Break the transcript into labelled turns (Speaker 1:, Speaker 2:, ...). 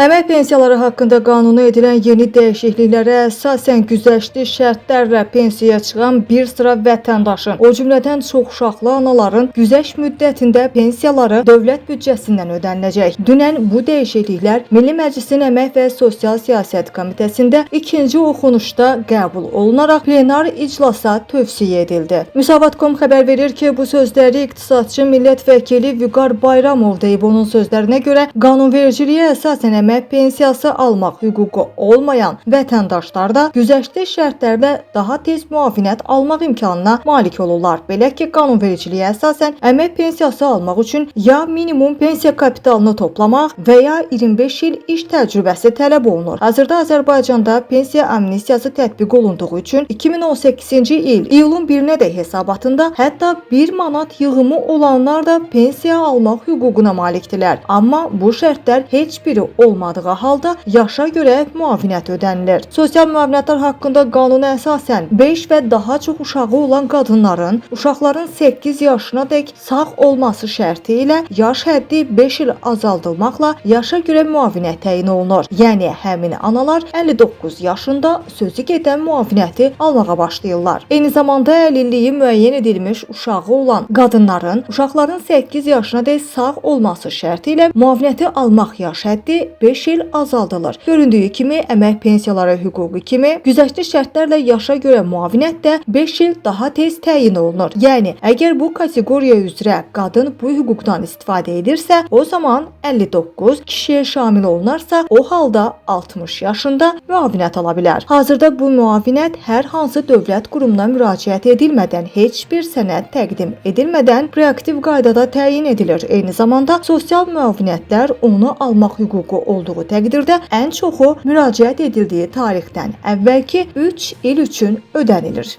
Speaker 1: Əmək pensiyaları haqqında qanuna edilən yeni dəyişikliklərə əsasən güzəştli şərtlərlə pensiyaya çıxan bir sıra vətəndaşın, o cümlədən çoxuşaqlı anaların güzəşt müddətində pensiyaları dövlət büdcəsindən ödəniləcək. Dünən bu dəyişikliklər Milli Məclisin Əmək və Sosial Siyasət Komitəsində ikinci oxunuşda qəbul olunaraq plenar iclasa tövsiyə edildi. Müsavat.com xəbər verir ki, bu sözləri iqtisadçı millət vəkili Vüqar Bayramov deyib. Onun sözlərinə görə qanunvericiliyə əsasən əmək pensiyası almaq hüququ olmayan vətəndaşlar da güzəştli şərtlərlə daha tez müavinət almaq imkanına malik olurlar. Belə ki, qanunvericiliyə əsasən əmək pensiyası almaq üçün ya minimum pensiya kapitalını toplamaq və ya 25 il iş təcrübəsi tələb olunur. Hazırda Azərbaycanda pensiya amnistiyası tətbiq olunduğu üçün 2018-ci il iyulun 1-nədək hesabatında hətta 1 manat yığımı olanlar da pensiya almaq hüququna malikdirlər. Amma bu şərtlər heç biri olmadığı halda yaşa görə müavinət ödənilir. Sosial müavinətlər haqqında qanuna əsasən 5 və daha çox uşağı olan qadınların uşaqların 8 yaşına dək sağ olması şərti ilə yaş həddi 5 il azaldılmaqla yaşa görə müavinət təyin olunur. Yəni həmin analar 59 yaşında sözü gedən müavinəti almağa başlayırlar. Eyni zamanda əlilliyi müəyyən edilmiş uşağı olan qadınların uşaqların 8 yaşına dək sağ olması şərti ilə müavinəti almaq yaş həddi 5 il azaldılır. Göründüyü kimi əmək pensiyaları hüququ kimi güzəştli şərtlərlə yaşa görə müavinət də 5 il daha tez təyin olunur. Yəni əgər bu kateqoriya üzrə qadın bu hüquqdan istifadə edirsə, o zaman 59 kişiyə şamil olunarsa, o halda 60 yaşında müavinət ala bilər. Hazırda bu müavinət hər hansı dövlət qurumuna müraciət edilmədən, heç bir sənəd təqdim edilmədən reaktiv qaydada təyin edilir. Eyni zamanda sosial müavinətlər onu almaq hüququ olduğu təqdirdə ən çoxu müraciət edildiyi tarixdən əvvəlki 3 il üçün ödənilir.